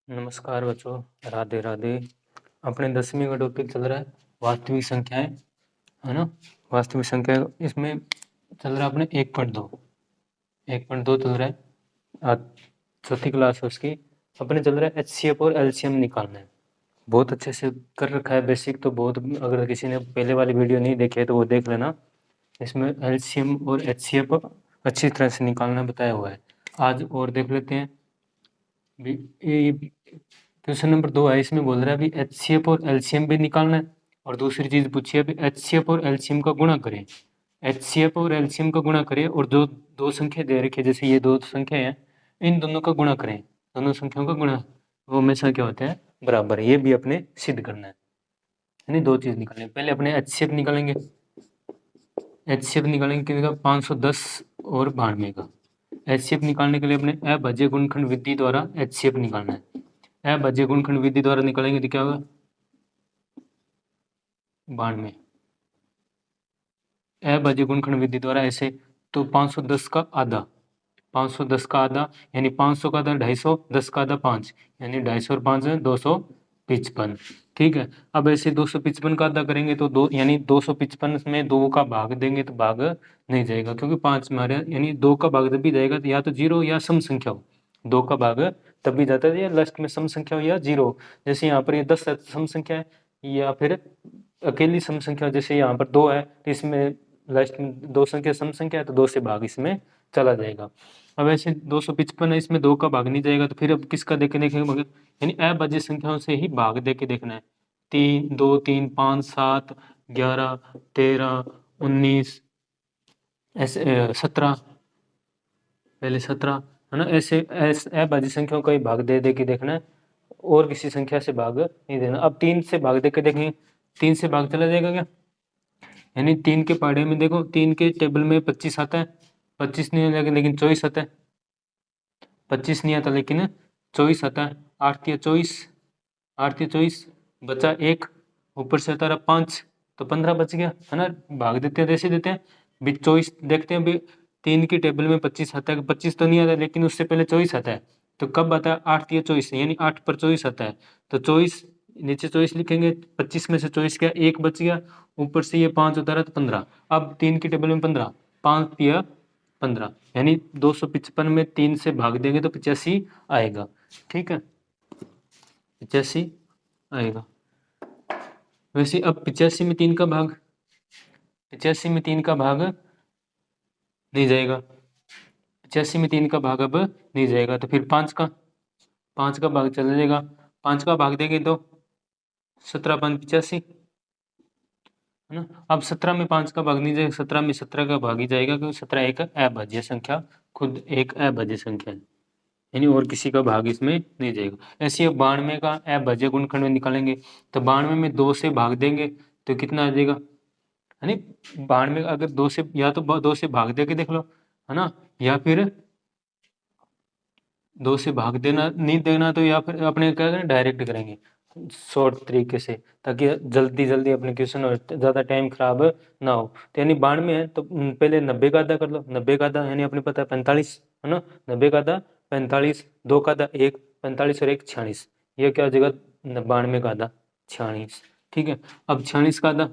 नमस्कार बच्चों, राधे राधे। अपने 10वीं का टॉपिक चल रहा है वास्तविक संख्याएं, है ना। वास्तविक संख्या इसमें चल रहा है अपने 1.2 चल रहा है। आज चौथी क्लास है उसकी। अपने चल रहा है HCF और LCM निकालना है। बहुत अच्छे से कर रखा है बेसिक तो बहुत। अगर किसी ने पहले वाली वीडियो नहीं देखी है तो वो देख लेना। इसमें LCM और HCF अच्छी तरह से निकालना बताया हुआ है। आज और देख लेते हैं। क्वेश्चन नंबर 2 है, इसमें बोल रहा है अभी HCF और LCM भी निकालना है। और दूसरी चीज पूछी है अभी HCF और LCM का गुणा करें। HCF और LCM का गुणा करें और जो दो संख्या दे रखी है, जैसे ये दो संख्या है, इन दोनों का गुणा करें। दोनों संख्याओं का गुणा वो हमेशा क्या होता है, बराबर। ये भी अपने सिद्ध करना है, यानी दो चीज निकालनी है। पहले अपने HCF निकालेंगे। HCF निकालेंगे किसका, 510 और 92 का। HCF निकालने के लिए अपने अभाज्य गुणनखंड विधि द्वारा HCF निकालना है। अभाज्य गुणनखंड विधि द्वारा निकालेंगे तो क्या होगा, 92। अभाज्य गुणनखंड विधि द्वारा ऐसे तो 510 का आधा, 510 का आधा यानी 500 का आधा 250, 10 का आधा 5 यानी 250 और 5 है 255। ठीक है। अब ऐसे 255 का आधा करेंगे तो दो यानी 255 में 2 का भाग देंगे तो भाग नहीं जाएगा, क्योंकि 5 मारे यानी 2 का भाग जब भी जाएगा तो या तो 0 या सम संख्या हो। 2 का भाग तब भी जाता है या लास्ट में सम संख्या हो या 0। जैसे यहाँ पर ये 10 सम संख्या है, या फिर अकेली सम संख्या, जैसे यहाँ पर 2 है तो इसमें लास्ट में 2 संख्या सम संख्या है तो 2 से भाग इसमें चला जाएगा। अब ऐसे 255 है, इसमें 2 का भाग नहीं जाएगा तो फिर अब किसका देखे देखेंगे, यानी अभाज्य संख्याओं से ही भाग दे के देखना है। 3 2 3 5 7 11 13 19 ऐसे 17, पहले 17 है ना। ऐसे अभाज्य संख्याओं का ही भाग दे दे के देखना है, और किसी संख्या से भाग नहीं देना। अब 3 से भाग दे के देखेंगे, 3 से भाग चला जाएगा क्या, यानी 3 के पहाड़े में देखो, 3 के टेबल में 25 आता है, 25 नहीं आता लेकिन 24 आता है, 25 नहीं आता लेकिन 24 आता है। 8 या 24, 8 या 24 बचा 1, ऊपर से आता रहा 5 तो 15 बच गया, है ना। भाग देते हैं जैसे देते हैं भी 24 देखते हैं भी 3 की टेबल में 25 आता है, 25 तो नहीं आता लेकिन उससे पहले 24 आता है, तो कब आता है 8 या 24 यानी 8 पर 24 आता है, तो 24 नीचे 24 लिखेंगे, 25 में से 24 क्या, 1 बच गया, ऊपर से ये 5 उतारा तो 15। अब 3 की टेबल में 15, 5 या 15 यानी 255 में 3 से भाग देंगे तो 85 आएगा। ठीक है, 85 आएगा। वैसे अब 85 में 3 का भाग, 85 में 3 का भाग नहीं जाएगा, 85 में 3 का भाग अब नहीं जाएगा, तो फिर 5 का भाग चला जाएगा। 5 का भाग देंगे तो 17 5 85, है ना। अब 17 में 5 का भाग नहीं जाएगा, 17 में 17 का भाग ही जाएगा, क्योंकि 17 एक अभाज्य संख्या, खुद एक अभाज्य संख्या है, यानी और किसी का भाग इसमें नहीं जाएगा। ऐसे अब 92 का अभाज्य गुणनखंड में निकालेंगे, तो 92 में 2 से भाग देंगे तो कितना आ जाएगा, यानी 92 अगर 2 से, या तो 2 से भाग दे के देख लो, है ना, या फिर 2 से भाग देना नहीं देना तो या फिर अपने क्या करें, डायरेक्ट करेंगे शॉर्ट तरीके से, ताकि जल्दी जल्दी अपने क्वेश्चन और ज़्यादा टाइम खराब ना हो। तो यानी 92 है तो पहले 90 का आधा कर लो, 90 का आधा यानी अपने पता है 45, है ना। 90 का आधा 45, 2 का आधा 1, 45 और 1 46, ये क्या हो जाएगा 92 का आधा 46। ठीक है। अब 46 का आधा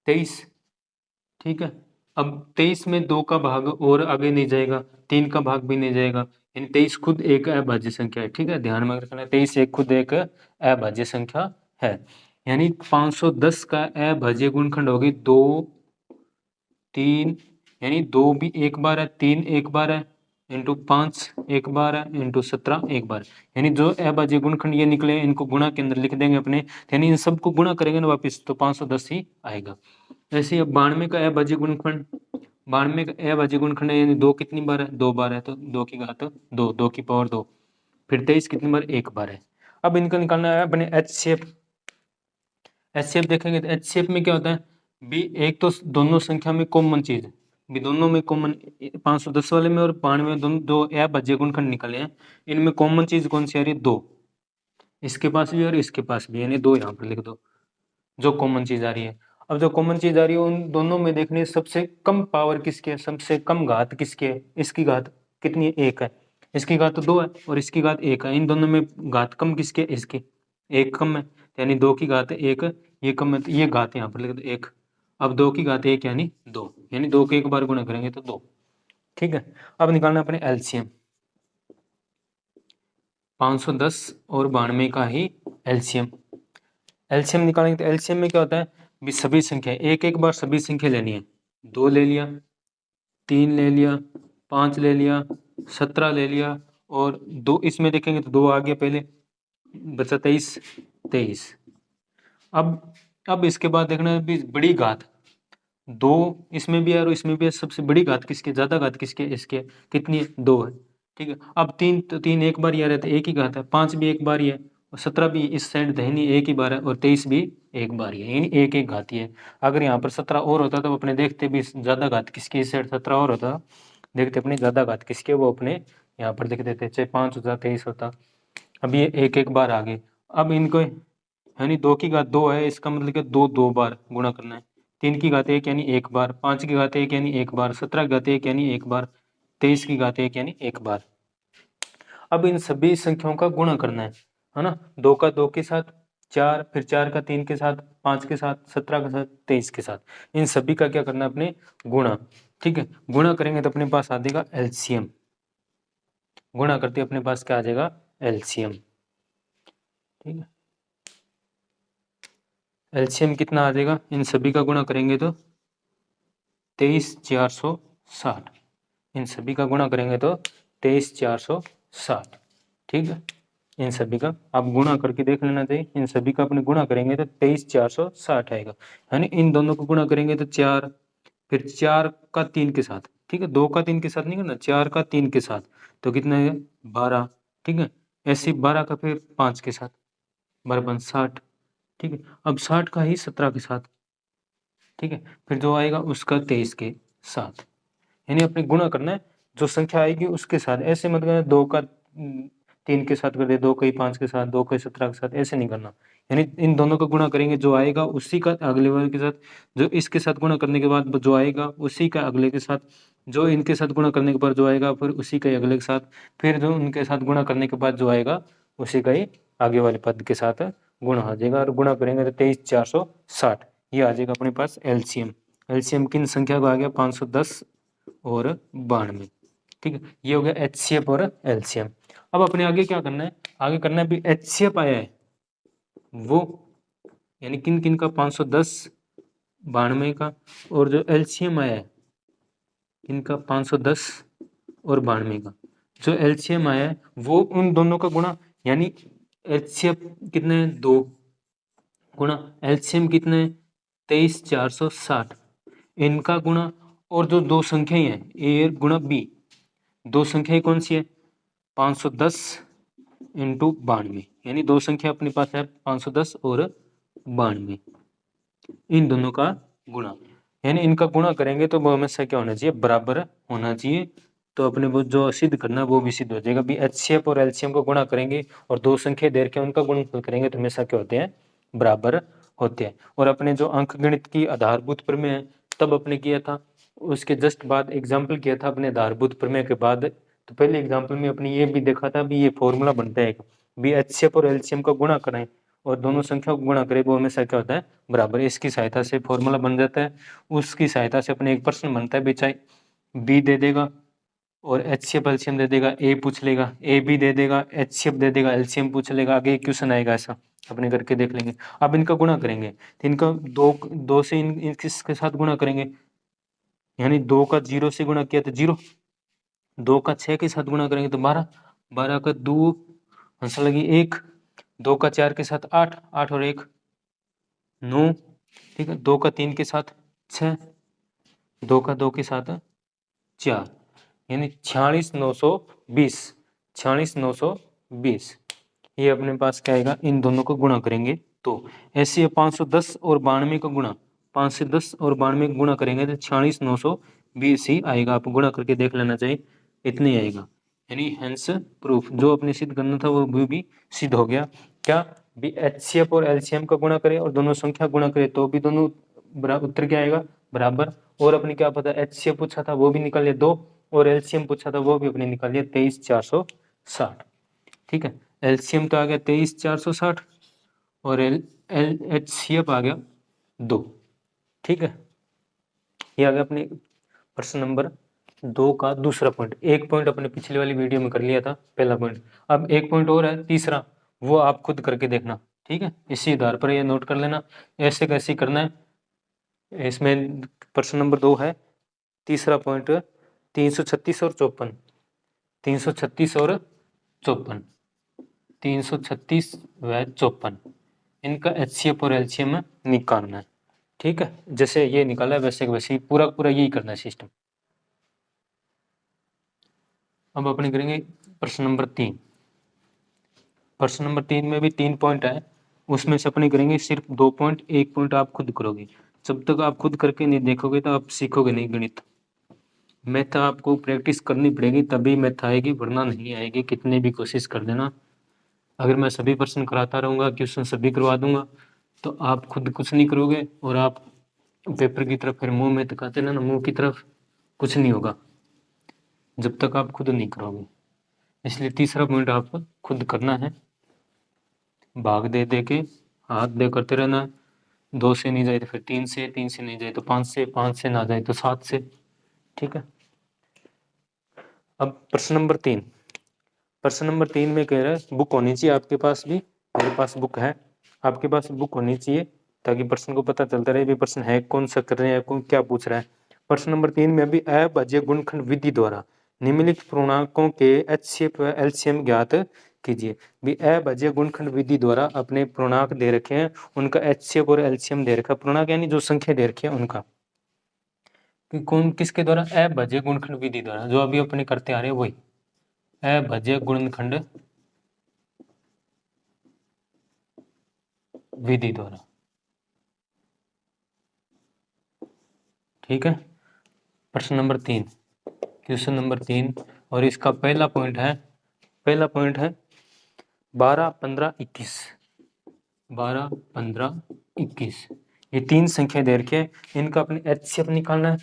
23। ठीक है। अब 23 में 2 का भाग और आगे नहीं जाएगा, 3 का भाग भी नहीं जाएगा, यानी 23 खुद एक अभाज्य संख्या है। ठीक है, ध्यान में रखना, 23 एक खुद एक अभाज्य संख्या है। यानी 510 का अभाज्य गुणनखंड होगी 2 3, यानी 2 भी एक बार है, 3 एक बार है, इंटू 5 एक बार है, इंटू 17 एक बार, यानी जो अभाज्य गुणनखंड ये निकले इनको गुणा के अंदर लिख देंगे अपने, यानी इन सबको गुणा करेंगे ना वापस तो 510 ही आएगा। ऐसे ही अब 92 का अभाज्य गुणनखंड, 92 का अभाज्य गुणनखंड यानी 2 कितनी बार है, 2 बार है, तो 2 की घात 2, 2 की पावर 2, फिर 23 कितनी बार, 1 बार है। अब इनका निकालना है अपने HCF। HCF देखेंगे तो HCF में क्या होता है भी, एक तो दोनों संख्या में कॉमन चीज भी, दोनों में कॉमन 510 वाले में और 92 में दोनों दो अभाज्य गुणनखंड निकले हैं, इनमें कॉमन चीज कौन सी आ रही है, 2, इसके पास भी और इसके पास भी, यानी 2 यहाँ पर लिख दो जो कॉमन चीज आ रही है। अब जो कॉमन चीज आ रही है उन दोनों में देखनी है सबसे कम पावर किसकी है, सबसे कम घात किसकी है, इसकी घात कितनी है, 1 है, इसकी घात तो 2 है और इसकी घात 1 है। इन दोनों में घात कम किसके? इसके। 1 कम है यानी 2 की घात 1, ये कम है तो ये घात यहाँ पर लिख दो 1। अब 2 की घात 1 यानी 2, यानी 2 को एक बार गुणा करेंगे तो 2। ठीक है, अब निकालना अपने एलसीएम। 510 और 92 का ही एलसीएम। एलसीएम निकालेंगे तो एलसीएम में क्या होता है भी सभी संख्या एक एक बार सभी संख्या लेनी है। 2 ले लिया, 3 ले लिया, 5 ले लिया, 17 ले लिया और 2 इसमें देखेंगे तो 2 आ गया पहले, बचा 23। अब इसके बाद देखना है भी बड़ी घात 2 इसमें भी है और इसमें भी है। सबसे बड़ी घात किसकी, ज्यादा घात किसकी? इसके। कितनी है? 2 है। ठीक है, अब 3 तो 3 एक बार ही आ रहा है, एक ही घात है। 5 भी एक बार ही है और 17 भी इस साइड दाहिनी एक ही बार है और 23 भी एक बार ही है, यानी एक एक घात ही है। अगर यहाँ पर 17 और होता तो अपने देखते भी ज्यादा घात किसकी, इस साइड 17 और होता देखते अपने ज्यादा घात किसके, वो अपने यहाँ पर देख देते, चाहे 5 होता 23 होता। अब ये एक एक बार आ गए। अब इनको यानी 2 की घात 2 है, इसका मतलब कि 2 बार गुणा करना है। 3 की घात 1 यानी एक बार, 5 की घात 1 यानी एक बार, 17 की घात 1 यानी एक बार, 23 की घात 1 यानी एक बार। अब इन सभी संख्याओं का गुणा करना है ना। 2 का 2 के साथ, 4, फिर 4 का 3 के साथ, 5 के साथ, 17 के साथ, 23 के साथ, इन सभी का क्या करना है अपने? गुणा। ठीक है, गुणा करेंगे तो अपने पास आ जाएगा एलसीएम। गुणा करते अपने पास क्या आ जाएगा? एलसीएम। ठीक है, एलसीएम कितना आ जाएगा? इन सभी का गुणा करेंगे तो 23,460। इन सभी का गुणा करेंगे तो 23,460। ठीक है, इन सभी का आप गुणा करके देख लेना चाहिए। इन सभी का अपने गुणा करेंगे तो 23,460 आएगा। यानी इन दोनों को गुणा करेंगे तो 4, फिर 4 का 3 के साथ। ठीक है, 2 का 3 के साथ नहीं करना, 4 का 3 के साथ तो कितना है? 12। ठीक है, ऐसे 12 का फिर 5 के साथ, 12 60। ठीक है, अब 60 का ही 17 के साथ। ठीक है, फिर जो आएगा उसका 23 के साथ। यानी अपने गुणा करना है, जो संख्या आएगी उसके साथ। ऐसे मत करना 2 का 3 के साथ कर दे, 2 का ही 5 के साथ, 2 का ही 17 के साथ, ऐसे नहीं करना। यानी इन दोनों का गुणा करेंगे, जो आएगा उसी का अगले वाले के साथ, जो इसके साथ गुणा करने के बाद जो आएगा उसी का अगले के साथ, जो इनके साथ गुणा करने के बाद जो आएगा फिर उसी का ही अगले के साथ, फिर जो उनके साथ गुणा करने के बाद जो आएगा उसी का ही आगे वाले पद के साथ गुणा आ जाएगा। और गुणा करेंगे तो 23,460 ये आ जाएगा अपने पास एलसीएम। एलसीएम किन संख्या का आ गया? 510 और 92। ठीक है, ये हो गया एचसीएफ और एलसीएम। अब अपने आगे क्या करना है? आगे करना है भी एचसीएफ आया है वो, यानी किन किन का? 510 92 का। और जो एलसीएम आया है इनका 510 और 92 का, जो एलसीएम आया है वो उन दोनों का गुणा, यानी एचसीएफ कितने? 2 गुणा एलसीएम कितने? 23,460 इनका गुणा। और जो दो संख्याएं हैं ए गुणा बी, दो संख्याएं कौन सी है? 510 इंटू 92, यानी दो संख्या अपने पास है 510 और 92, इन दोनों का गुणा। यानी इनका गुणा करेंगे तो वो हमेशा क्या होना चाहिए? बराबर होना चाहिए। तो अपने वो जो सिद्ध करना वो भी सिद्ध हो जाएगा। भी एचसीएफ और एलसीएम को गुणा करेंगे और दो संख्या दे के उनका गुणनफल करेंगे तो हमेशा क्या होते हैं? बराबर होते हैं। और अपने जो अंकगणित की आधारभूत प्रमेय है तब अपने किया था, उसके जस्ट बाद एग्जाम्पल किया था अपने आधारभूत प्रमेय के बाद। तो पहले एग्जाम्पल में अपने ये भी देखा था भी ये फॉर्मूला बनता है भी एचसीएफ और एलसीएम का गुणा करें और दोनों संख्या को गुणा करें वो हमेशा क्या होता है? बराबर। इसकी सहायता से फॉर्मूला बन जाता है। उसकी सहायता से अपने एक प्रश्न बनता है, चाहे बी दे देगा और एचसीएफ एलसीएम दे देगा, ए पूछ लेगा, ए बी दे देगा, एचसीएफ दे देगा, एलसीएम पूछ लेगा, आगे क्वेश्चन आएगा ऐसा अपने करके देख लेंगे। अब इनका गुणा करेंगे तो इनका दो से इसके साथ गुणा करेंगे, यानी 2 का 0 से गुणा किया तो 0, 2 का 6 के साथ गुणा करेंगे तो 12, 12 का 2 हंस लगी 1, 2 का 4 के साथ 8, 8 और 1 9। ठीक है, 2 का 3 के साथ 6, 2 का 2 के साथ 4, यानी 46,920, 46,920 ये अपने पास क्या आएगा? इन दोनों को गुणा करेंगे तो ऐसे 510 और 92 का गुणा, 510 और 92 का गुणा करेंगे तो 46,920 ही आएगा। आप गुणा करके देख लेना चाहिए, इतने आएगा। यानी हेंस प्रूफ जो अपने सिद्ध करना था वो भी सिद्ध हो गया। क्या? भी एचसीएफ और एलसीएम का गुणा करें और दोनों संख्या गुणा करें तो भी दोनों उत्तर क्या आएगा? बराबर। और अपने क्या पता एचसीएफ पूछा था वो भी निकाल लिया 2, और एलसीएम पूछा था वो भी अपने निकालिए 23,460। ठीक है, एलसीएम तो आ गया 23,460 और एचसीएफ आ गया 2। ठीक है, ये आ गया अपने प्रश्न नंबर 2 का दूसरा पॉइंट। एक पॉइंट अपने पिछली वाली वीडियो में कर लिया था, पहला पॉइंट। अब एक पॉइंट और है तीसरा, वो आप खुद करके देखना। ठीक है, इसी आधार पर ये नोट कर लेना, ऐसे कैसे करना है। इसमें प्रश्न नंबर 2 है, तीसरा पॉइंट 336 और 54, 336 और 54, 336 व 54, इनका एचसीएफ और एलसीएम निकालना है। ठीक है, जैसे ये निकाला है वैसे वैसे ही पूरा पूरा यही करना है सिस्टम। अब अपने करेंगे प्रश्न नंबर 3। प्रश्न नंबर 3 में भी 3 पॉइंट है, उसमें से अपने करेंगे सिर्फ 2 पॉइंट, 1 पॉइंट आप खुद करोगे। जब तक आप खुद करके नहीं देखोगे तो आप सीखोगे नहीं गणित। मैथ आपको प्रैक्टिस करनी पड़ेगी तभी मैथ आएगी, वरना नहीं आएगी, कितनी भी कोशिश कर देना। अगर मैं सभी प्रश्न कराता रहूँगा, क्वेश्चन सभी करवा दूंगा, तो आप खुद कुछ नहीं करोगे और आप पेपर की तरफ फिर मुंह में तकाते रहना, मुंह की तरफ, कुछ नहीं होगा जब तक आप खुद नहीं करोगे। इसलिए तीसरा पॉइंट आपको खुद करना है, भाग दे दे के हाथ दे करते रहना। 2 से नहीं जाए तो फिर 3 से, 3 से नहीं जाए तो 5 से, 5 से ना जाए तो 7 से। ठीक है, अब प्रश्न नंबर 3। प्रश्न नंबर 3 में कह रहा है बुक होनी चाहिए आपके पास भी, मेरे पास बुक है, आपके पास बुक होनी चाहिए ताकि प्रश्न को पता चलता रहे भी प्रश्न है कौन सा कर रहे हैं, कौन क्या पूछ रहा है। प्रश्न नंबर 3 में अभी अभाज्य गुणनखंड विधि द्वारा निम्नलिखित पूर्णांकों के एचसीएफ व एलसीएम ज्ञात कीजिए। भी अभाज्य गुणनखंड विधि द्वारा अपने पूर्णांक दे रखे हैं, उनका एचसीएफ और एलसीएम दे रखा है। पूर्णांक यानी जो संख्या दे रखी है उनका, कि कौन किसके द्वारा, अभाज्य गुणनखंड विधि द्वारा, जो अभी अपने करते आ रहे हैं वही अभाज्य गुणनखंड विधि द्वारा। ठीक है, प्रश्न नंबर 3, क्वेश्चन नंबर 3, और इसका पहला पॉइंट है 12, 15, 21, 12, 15, 21, ये 3 संख्या दे रखी है, इनका अपने एचसीएफ निकालना है।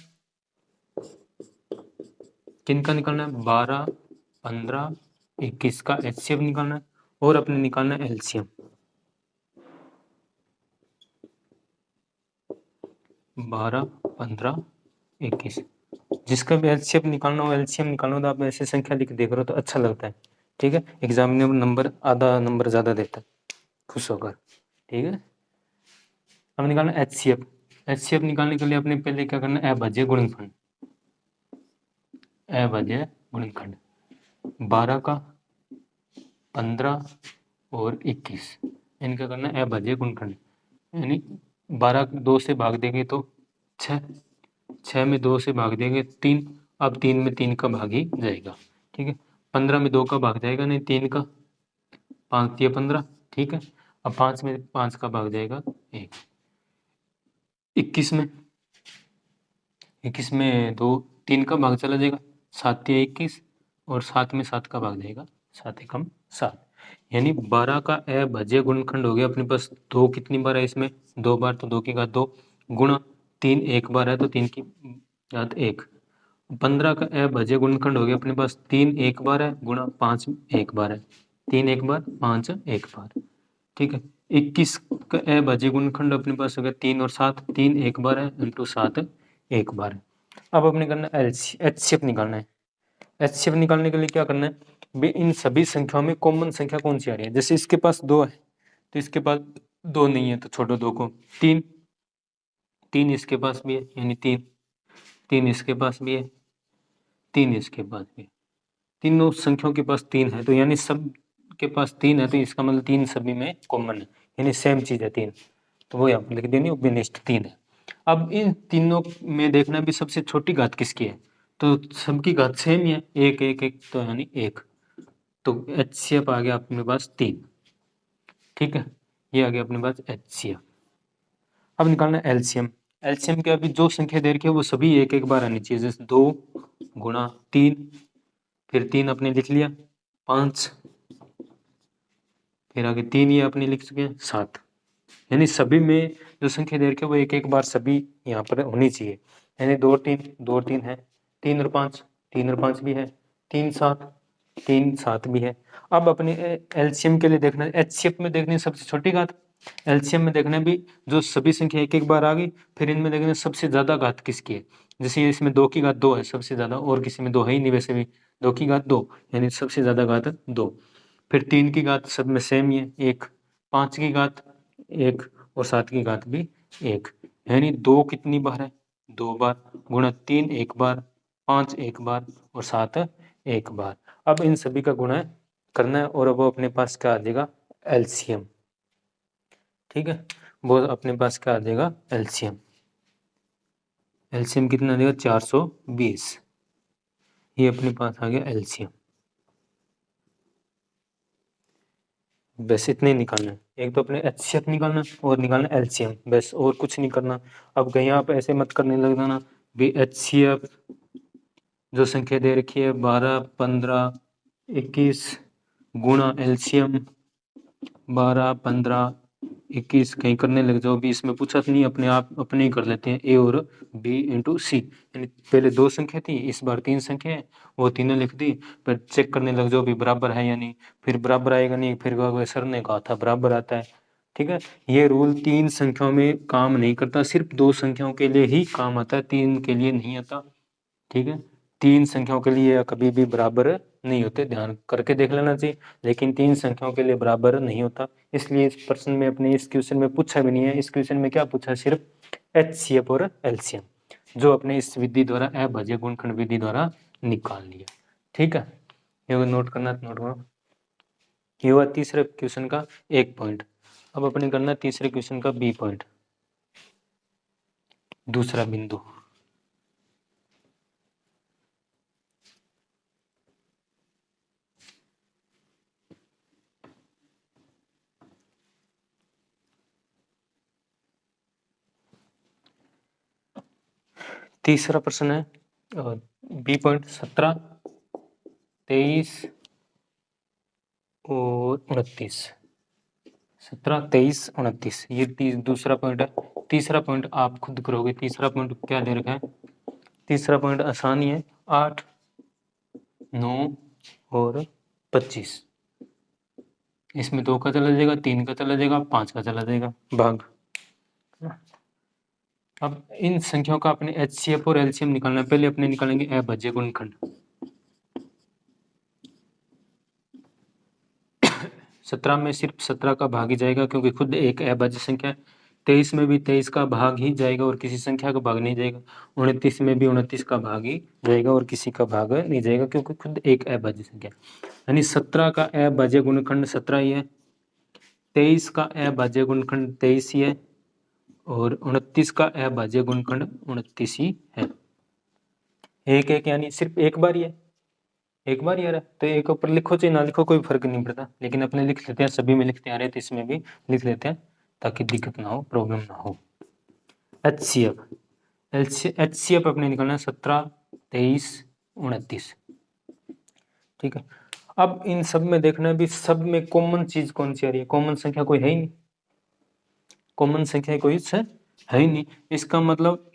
किनका निकालना है, 12, 15, 21 का एचसीएफ निकालना है और अपने निकालना है एलसीएम। 12, 15, 21, जिसका भी एलसीएफ निकालना हो, एलसीएम निकालना हो, तो आप ऐसे संख्या लिख देख रहे हो तो अच्छा लगता है। ठीक है, एग्जाम में नंबर आधा नंबर ज़्यादा देता है, खुश होकर। ठीक है, अब निकालना एचसीएफ। एचसीएफ निकालने के लिए अपने पहले क्या करना है, अभाज्य गुणनखंड, अभाज्य गुणनखंड 12 का, 15 और 21, इनका करना है अभाज्य गुणनखंड। यानी 12 2 से भाग देंगे तो 6, 6 में 2 से भाग देंगे 3, अब 3 में 3 का भाग ही जाएगा। ठीक है, 15 में 2 का भाग जाएगा नहीं, 3 का, 5 या 15। ठीक है, अब 5 में 5 का भाग जाएगा 1। 21 में 2, 3 का भाग चला जाएगा, 7 या 21, और 7 में 7 का भाग जाएगा, 7 एकम 7। यानी 12 का अभाज्य गुणनखंड हो गया अपने पास। 2 कितनी बार है इसमें, 2 बार, तो 2 की घात 2, गुणा 3 एक बार है तो 3 की घात 1। 15 का अभाज्य गुणनखंड हो गया अपने पास, 3 एक बार है, गुणा 5 एक बार है, 3 एक बार, 5 एक बार। ठीक है, 21 का अभाज्य गुणनखंड अपने पास हो गया 3 और 7, 3 एक बार है इंटू 7 एक बार है। अब अपने करना है एचसीएफ निकालना है। एचसीएफ निकालने के लिए क्या करना है, भी इन सभी संख्याओं में कॉमन संख्या कौन सी आ रही है। जैसे इसके पास 2 है तो इसके पास 2 नहीं है तो छोड़ो 2 को, 3, 3 इसके पास भी है यानी 3, 3 इसके पास भी है, 3 इसके पास भी है, तीनों संख्याओं के पास 3 है, तो यानी सब के पास 3 है, तो इसका मतलब 3 सभी में कॉमन है, यानी सेम चीज है 3, तो वो यहाँ पर लिख देनी, उपनिष्ठ 3 है। अब इन तीनों में देखना भी सबसे छोटी घात किसकी है, तो सबकी घात सेम ही है, 1 1 1, तो यानी 1, तो एचसीएफ आ गया अपने पास 3। ठीक है, ये आ गया अपने पास एचसीएफ। अब निकालना है एलसीएम। एलसीएम के अभी जो संख्या दे रखी है वो सभी एक एक बार आनी चाहिए, जैसे 2 गुणा 3, फिर 3 अपने लिख लिया, 5, फिर आगे 3 ये अपने लिख चुके हैं, 7, यानी सभी में जो संख्या दे रखी है वो एक एक बार सभी यहाँ पर होनी चाहिए। यानी 2 3 2 3 है, 3 और 5 3 और 5 भी है, 3 7, 3 7 भी है। अब अपने एलसीएम के लिए देखना है, एचसीएफ में देखनी है सबसे छोटी घात, एलसीएम में देखना है भी जो सभी संख्या एक एक बार आ गई, फिर इनमें देखना है सबसे ज्यादा घात किसकी है। जैसे इसमें 2 की घात 2 है सबसे ज्यादा, और किसी में 2 है ही नहीं, वैसे भी 2 की घात 2 यानी सबसे ज्यादा घात 2। फिर 3 की घात सब में सेम ही है 1, 5 की घात 1 और 7 की घात भी 1, यानी 2 कितनी बार है, 2 बार, गुणा 3 1 बार, 5 1 बार और 7 1 बार। अब इन सभी का गुणा करना है और अब वो अपने पास क्या आ जाएगा, एलसीएम। ठीक है, वो अपने पास क्या आ जाएगा, एलसीएम। एलसीएम कितना आ जाएगा, 420। ये अपने पास आ गया एलसीएम। बस इतने ही निकालना है, एक तो अपने एचसीएफ निकालना और निकालना एलसीएम, बस और कुछ नहीं करना। अब कहीं आप ऐसे मत करने लग जाना भी एचसीएफ जो संख्या दे रखी है 12 15 21 गुणा एलसीएम 12 15 21 कहीं करने लग जाओ भी, इसमें पूछा तो नहीं, अपने आप अपने ही कर लेते हैं, ए और बी इंटू सी, यानी पहले 2 संख्या थी इस बार 3 संख्या है, वो तीनों लिख दी, पर चेक करने लग जाओ भी बराबर है या नहीं, फिर बराबर आएगा नहीं, फिर सर ने कहा था बराबर आता है। ठीक है, ये रूल 3 संख्याओं में काम नहीं करता, सिर्फ 2 संख्याओं के लिए ही काम आता है, 3 के लिए नहीं आता। ठीक है, 3 संख्याओं के लिए कभी भी बराबर नहीं होते, ध्यान करके देख लेना चाहिए, लेकिन 3 संख्याओं के लिए बराबर नहीं होता, इसलिए इस प्रश्न में अपने इस क्वेश्चन में पूछा भी नहीं है। इस क्वेश्चन में क्या पूछा, सिर्फ एचसीएफ और एलसीएम, जो अपने इस विधि द्वारा अभाज्य गुणनखंड विधि द्वारा निकाल लिया। ठीक है, ये नोट करना तो नोट करो। ये हुआ तीसरे क्वेश्चन का 1 पॉइंट। अब अपने करना तीसरे क्वेश्चन का बी पॉइंट, दूसरा बिंदु। तीसरा प्रश्न है बी पॉइंट 17 23 और 29, 17 23 29, ये दूसरा पॉइंट है। तीसरा पॉइंट आप खुद करोगे, तीसरा पॉइंट क्या दे रखा है, तीसरा पॉइंट आसान ही है, 8 9 और 25, इसमें 2 का चला जाएगा, 3 का चला जाएगा, 5 का चला जाएगा भाग। अब इन संख्याओं का अपने एचसीएफ और एलसीएम निकालना है, पहले अपने निकालेंगे अभाज्य गुणनखंड। 17 में सिर्फ 17 का भाग ही जाएगा क्योंकि खुद एक अभाज्य संख्या है। 23 में भी 23 का भाग ही जाएगा और किसी संख्या का भाग नहीं जाएगा। 29 में भी 29 का भाग ही जाएगा और किसी का भाग नहीं जाएगा क्योंकि खुद एक अभाज्य संख्या, यानी 17 का अभाज्य गुणनखंड 17 ही है, 23 का अभाज्य गुणनखंड 23 ही है और 29 का अभाज्य गुणनखंड 29 ही है। एक एक यानी सिर्फ एक बार ही है, एक बार यार, तो एक ऊपर लिखो चाहे ना लिखो कोई फर्क नहीं पड़ता, लेकिन अपने लिख लेते हैं, सभी में लिखते आ रहे थे, इसमें भी लिख लेते हैं ताकि दिक्कत ना हो, प्रॉब्लम ना हो। एचसीएफ, एचसीएफ अपने निकलना है 17 23 29। ठीक है, अब इन सब में देखना है भी सब में कॉमन चीज कौन सी आ रही है, कॉमन संख्या कोई है ही नहीं, कॉमन संख्या कोई है ही नहीं, इसका मतलब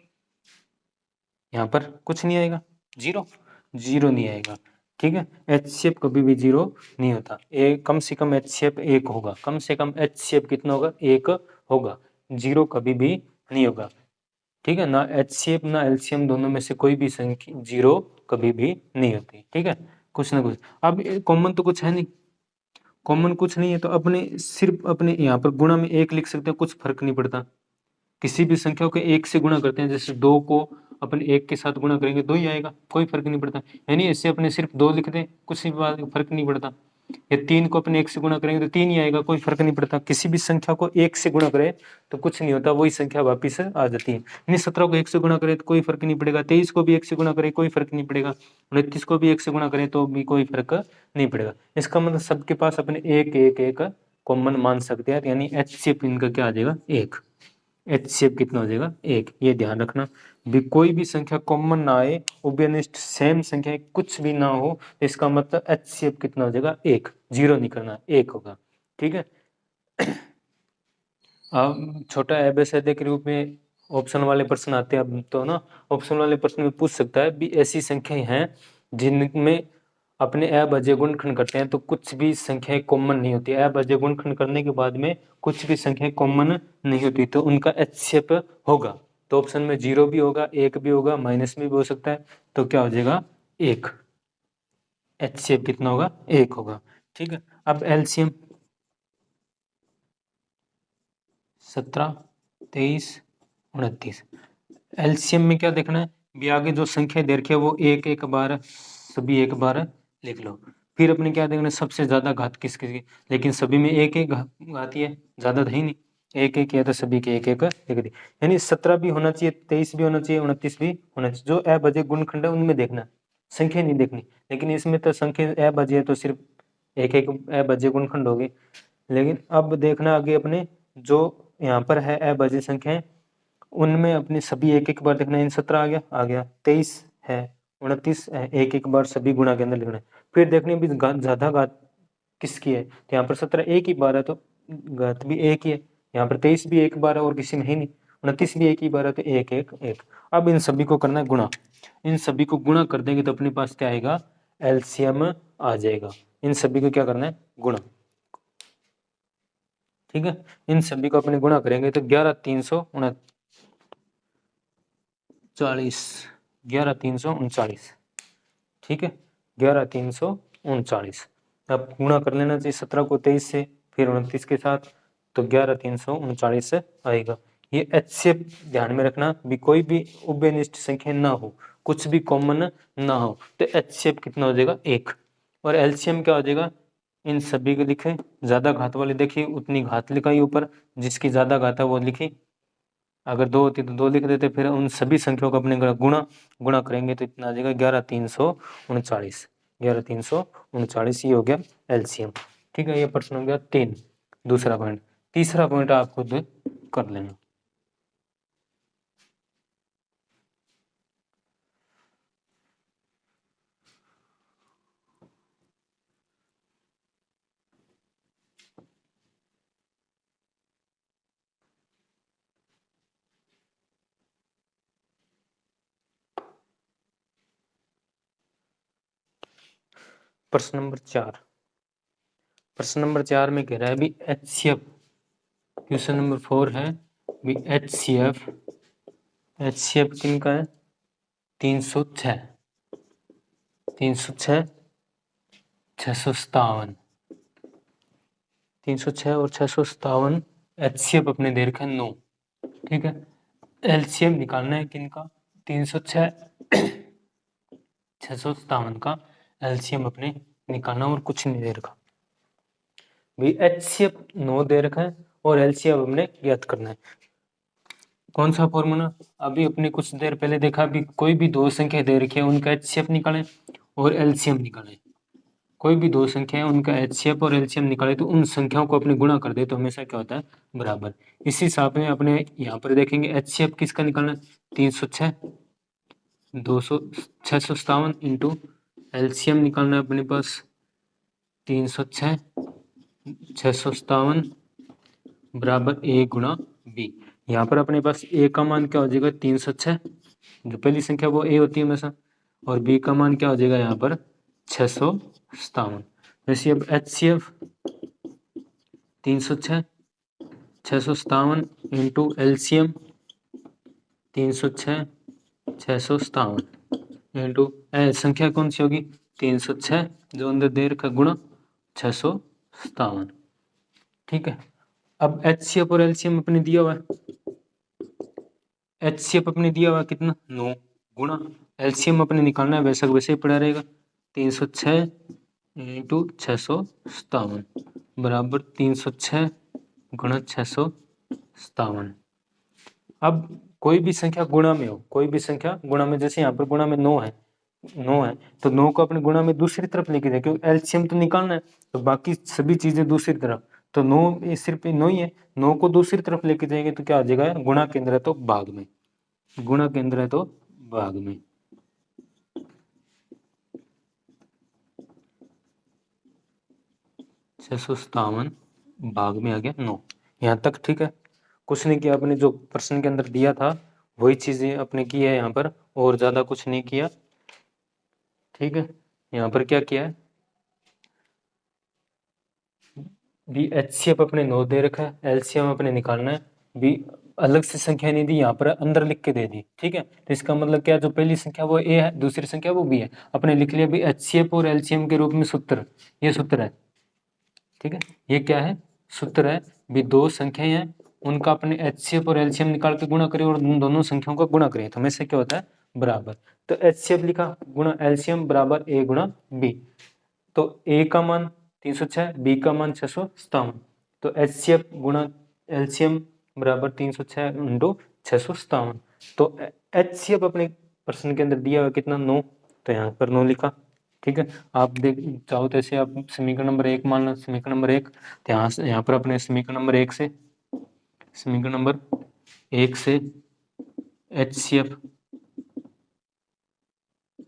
यहाँ पर कुछ नहीं आएगा, जीरो, जीरो नहीं आएगा। ठीक है, एचसीएफ कभी भी जीरो नहीं होता, एक कम से कम एचसीएफ एक होगा, कम से कम एचसीएफ कितना होगा, एक होगा, जीरो कभी भी नहीं होगा। ठीक है ना, एचसीएफ ना एलसीएम दोनों में से कोई भी संख्या जीरो कभी भी नहीं होती। ठीक है, कुछ ना कुछ, अब कॉमन तो कुछ है नहीं, कॉमन कुछ नहीं है तो अपने सिर्फ अपने यहाँ पर गुणा में एक लिख सकते हैं, कुछ फर्क नहीं पड़ता, किसी भी संख्या को एक से गुणा करते हैं, जैसे 2 को अपन 1 के साथ गुणा करेंगे 2 ही आएगा, कोई फर्क नहीं पड़ता, यानी इससे अपने सिर्फ 2 लिख दें, कुछ भी फर्क नहीं पड़ता। या 3 को अपने 1 से गुणा करेंगे तो 3 ही आएगा, कोई फर्क नहीं पड़ता, किसी भी संख्या को 1 से गुणा करें तो कुछ नहीं होता, वही संख्या वापिस आ जाती है। यानी 17 को 1 से गुणा करें तो कोई फर्क नहीं पड़ेगा, 23 को भी 1 से गुणा करें कोई फर्क नहीं पड़ेगा, 29 को भी 1 से गुणा करें तो भी कोई फर्क नहीं पड़ेगा। इसका मतलब सबके पास अपने एक एक एक कॉमन मान सकते हैं, यानी एचसीएफ इनका क्या आ जाएगा, एक, एचसीएफ कितना हो जाएगा, एक। ये ध्यान रखना भी कोई भी संख्या कॉमन ना आए, उभयनिष्ठ सेम संख्या कुछ भी ना हो, इसका मतलब एचसीएफ कितना हो जाएगा, एक, जीरो नहीं करना, एक होगा। ठीक है, अब छोटा एबीसीडी के रूप में ऑप्शन वाले प्रश्न आते हैं, अब तो ना ऑप्शन वाले प्रश्न में पूछ सकता है भी ऐसी संख्याएं हैं जिनमें अपने अभाज्य गुणनखंड करते हैं तो कुछ भी संख्याएं कॉमन नहीं होती। अभाज्य गुणनखंड करने के बाद में कुछ भी संख्याएं कॉमन नहीं होती तो उनका HCF होगा। तो ऑप्शन में 0 भी होगा, 1 भी होगा, माइनस में भी हो सकता है। तो क्या हो जाएगा 1। HCF कितना होगा 1 होगा। ठीक है, अब LCM 17, 23, 29। LCM में क्या देखना है भी, आगे जो संख्या दे रखी है वो एक बार सभी एक बार लिख लो। फिर अपने क्या देखना है सबसे ज्यादा घात किसकी, लेकिन सभी में एक घात ही है, ज्यादा है ही नहीं, एक या तो सभी के एक दी। यानी 17 भी होना चाहिए, 23 भी होना चाहिए, 29 भी होना चाहिए। जो अभाज्य गुणनखंड है उनमें देखना, संख्या नहीं देखनी। लेकिन इसमें तो संख्या अभाज्य है तो सिर्फ एक अभाज्य गुणनखंड होगी। लेकिन अब देखना आगे अपने जो यहाँ पर है अभाज्य संख्याएं उनमें अपने सभी एक बार देखना है। 17 आ गया 23 है, 29 है, एक बार सभी गुणा के अंदर लिखना है। फिर देखनी भी ज्यादा घात किसकी है, तो यहाँ पर 17 एक ही बार है तो घात भी एक ही है। यहाँ पर 23 भी एक बार है और किसी में है नहीं, 29 भी एक ही बार है तो एक। अब इन सभी को करना है गुणा। इन सभी को गुणा कर देंगे तो अपने पास क्या आएगा, LCM आ जाएगा। इन सभी को क्या करना है गुणा। ठीक है, इन सभी को अपने गुणा करेंगे तो 11,339। ठीक है, 11,339। अब गुणा कर लेना चाहिए 17 को 23 से, फिर 29 के साथ, तो 11,339 आएगा। ये HCF ध्यान में रखना भी, कोई भी उभयनिष्ठ संख्या ना हो, कुछ भी कॉमन ना हो, तो HCF कितना हो जाएगा 1। और LCM क्या हो जाएगा, इन सभी को लिखे, ज्यादा घात वाले देखिए उतनी घात लिखाई ऊपर, जिसकी ज्यादा घात है वो लिखी। अगर 2 होती तो 2 लिख देते, फिर उन सभी संख्याओं को अपने गुणा करेंगे तो इतना आ जाएगा 11,339। 11,339 ये हो गया LCM। ठीक है, ये प्रश्न हो गया 3, दूसरा पॉइंट। तीसरा पॉइंट आप खुद कर लेना। प्रश्न नंबर 4। प्रश्न नंबर 4 में कह रहा है भी HCF, क्वेश्चन नंबर 4 है भी HCF किन का है 306, 306, 657, 306 और 657। HCF अपने दे रखा है 9। ठीक है, LCM निकालना है किनका 306, 657 का LCM अपने निकालना और कुछ नहीं दे रखा भाई। HCF 9 दे रखा है और LCM हमने ज्ञात करना है। कौन सा फॉर्मूला, अभी अपने कुछ देर पहले देखा भी, कोई भी दो संख्या दे रखी है उनका HCF निकालें और LCM निकालें। कोई भी दो संख्या है उनका HCF और LCM निकाले तो उन संख्याओं को अपने गुणा कर दे तो हमेशा क्या होता है बराबर। इसी हिसाब में अपने यहाँ पर देखेंगे HCF किसका निकालना है 306, 657 इंटू LCM निकालना है अपने पास 306, 657 बराबर A गुणा B। यहाँ पर अपने पास A का मान क्या हो जाएगा 306, जो पहली संख्या वो A होती है हमेशा, और B का मान क्या हो जाएगा यहाँ पर 657। वैसे अब HCF 306, 657 इंटू LCM 306, 657 इंटू संख्या कौन सी होगी 306 जो अंदर दे रखा गुणा 657। ठीक है, अब HCF और LCM अपने दिया हुआ है, HCF अपने दिया हुआ कितना 9 गुणा LCM अपने निकालना है, वैसा वैसे ही पड़ा रहेगा 306 इंटू 657 बराबर 306 गुणा 657। अब कोई भी संख्या गुणा में हो, कोई भी संख्या गुणा में, जैसे यहाँ पर गुणा में 9 है, 9 है तो 9 को अपने गुणा में दूसरी तरफ लेके जाए, क्योंकि LCM तो निकालना है तो बाकी सभी चीजें दूसरी तरफ, तो 9 सिर्फ 9 ही है, 9 को दूसरी तरफ लेके जाएंगे तो क्या आ जाएगा गुणा के अंदर है तो भाग में, गुणा के अंदर है तो भाग में। 657 भाग में आ गया 9, यहाँ तक ठीक है। कुछ नहीं किया अपने, जो प्रश्न के अंदर दिया था वही चीजें अपने की है यहाँ पर, और ज्यादा कुछ नहीं किया। ठीक है, यहाँ पर क्या किया है, बी एचसीएफ अपने 9 दे रखा है, एलसीएम अपने निकालना है, बी अलग से संख्या नहीं दी, यहाँ पर अंदर लिख के दे दी। ठीक है, तो इसका मतलब क्या, जो पहली संख्या वो ए है, दूसरी संख्या वो बी है, अपने लिख लिया भी एचसीएफ और एलसीएम के रूप में सूत्र, ये सूत्र है। ठीक है, ये क्या है, सूत्र है भी दो संख्याएं हैं, उनका अपने एचसीएफ और एलसीएम निकाल के गुणा करें और उन दोनों संख्याओं का गुणा करें, तो हमेशा क्या होता है, बराबर। तो एचसीएफ लिखा गुणा एलसीएम बराबर ए गुणा बी, तो ए का मान 306, बी का मान 657, तो एचसीएफ गुणा एलसीएम बराबर 306 इंटू 657, तो एचसीएफ अपने प्रश्न के अंदर दिया हुआ कितना, 9, तो यहाँ पर 9 लिखा। ठीक है, आप देख चाहो तो ऐसे आप समीकरण नंबर 1 मान लो, समीकरण नंबर 1, तो यहाँ पर अपने समीकरण नंबर 1 से, समीकरण नंबर 1 से एचसीएफ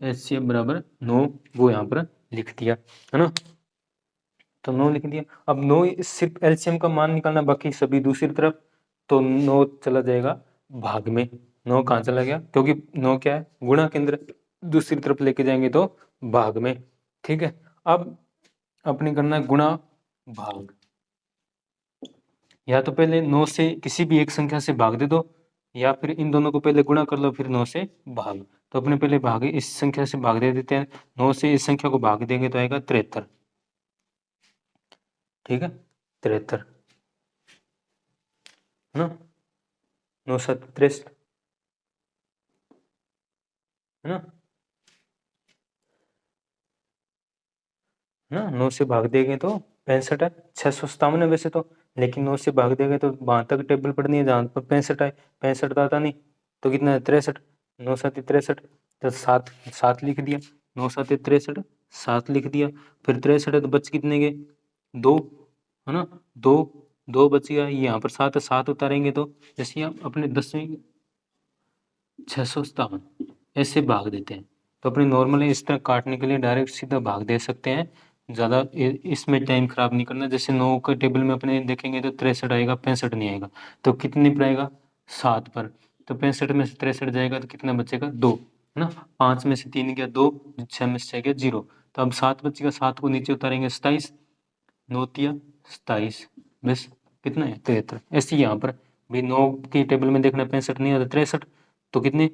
बराबर 9 वो यहाँ पर लिख दिया है ना, तो 9 लिख दिया। अब 9 सिर्फ एलसीएम का मान निकालना, बाकी सभी दूसरी तरफ, तो 9 चला जाएगा भाग में, 9 कहाँ चला गया, क्योंकि 9 क्या है, गुणा के अंदर, दूसरी तरफ लेके जाएंगे तो भाग में। ठीक है, अब अपने करना है गुणा भाग, या तो पहले 9 से किसी भी एक संख्या से भाग दे दो, या फिर इन दोनों को पहले गुणा कर लो फिर 9 से भाग, तो अपने पहले भाग इस संख्या से भाग दे देते हैं, 9 से इस संख्या को भाग देंगे तो आएगा 73। ठीक है, 73 है ना, 9 7 63 है ना, 9 से भाग देंगे तो 65 है, 657 है वैसे तो, लेकिन 9 से भाग देंगे तो वहां तक टेबल पढ़नी है जहां पर 65 आए, 65 आता नहीं, तो कितना है 63, 9 7 63, तो 7 7 लिख दिया, 9 7 63 7 लिख दिया, फिर 63 तो बच कितने के 2 है ना, 2 2 बच गया, यहाँ पर 7 7 उतारेंगे तो जैसे हम अपने 10वीं 657 ऐसे भाग देते हैं, तो अपने नॉर्मली इस तरह काटने के लिए डायरेक्ट सीधा भाग दे सकते हैं, ज़्यादा इसमें टाइम खराब नहीं करना। जैसे 9 के टेबल में अपने देखेंगे तो 63 आएगा, 65 नहीं आएगा, तो कितने पर आएगा 7 पर, तो 65 में से 63 जाएगा तो कितना बचेगा 2 है ना, 5 में से 3 गया 2, 6 में से गया 0, तो अब 7 बचेगा, 7 को नीचे उतारेंगे 27, 9 तिया 27, बस कितना है 73। ऐसे यहाँ पर भाई 9 की टेबल में देखना 65 नहीं आता 63, तो कितने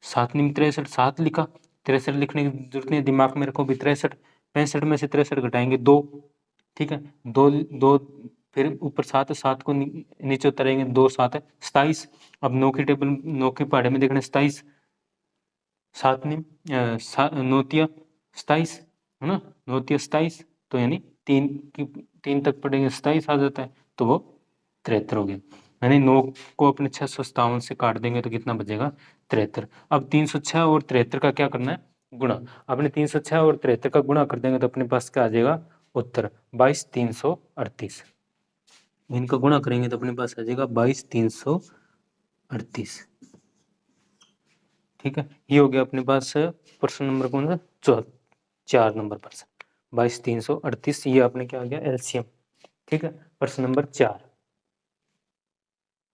7 में 63, 7 लिखा, 63 लिखने की जरूरत नहीं, दिमाग में रखो भी 63, 65 में से 63 घटाएंगे 2, ठीक है 2 2, फिर ऊपर 7 7 को नीचे उतारेंगे 2 7 है 27, अब 9 की टेबल 9 के पहाड़े में देखना 27, 7 9 तिया 27 है ना, 9 तिया 27, तो यानी 3 तक पढ़ेंगे 27 आ जाता है, तो वो 73 हो गया, यानी 9 को अपने 657 से काट देंगे तो कितना बचेगा 73। अब 306 और 73 का क्या करना है गुणा, अपने 306 और 73 का गुणा कर देंगे तो अपने पास क्या आ जाएगा उत्तर 22,338, इनका गुणा करेंगे तो अपने पास आ जाएगा 22,338। ठीक है, ये हो गया अपने पास प्रश्न नंबर कौन सा 4 नंबर प्रश्न 22,338, ये आपने क्या आ गया एलसीएम। ठीक है, प्रश्न नंबर 4,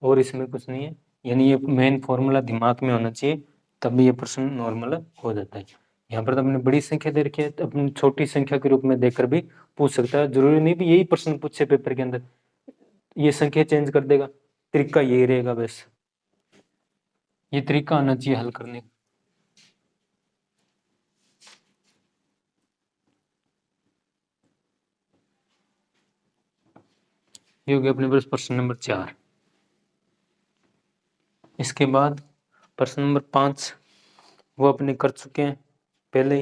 और इसमें कुछ नहीं है, यानी ये मेन फॉर्मूला दिमाग में होना चाहिए तभी ये प्रश्न नॉर्मल हो जाता है। यहाँ पर तो अपने बड़ी संख्या दे रखी है, तो अपनी छोटी संख्या के रूप में देकर भी पूछ सकता है, जरूरी नहीं भी यही प्रश्न पूछे पेपर के अंदर, ये संख्या चेंज कर देगा, तरीका यही रहेगा, बस ये तरीका आना चाहिए हल करने का। ये हो गया अपने पास प्रश्न नंबर 4। इसके बाद प्रश्न नंबर 5 वो अपने कर चुके हैं, पहले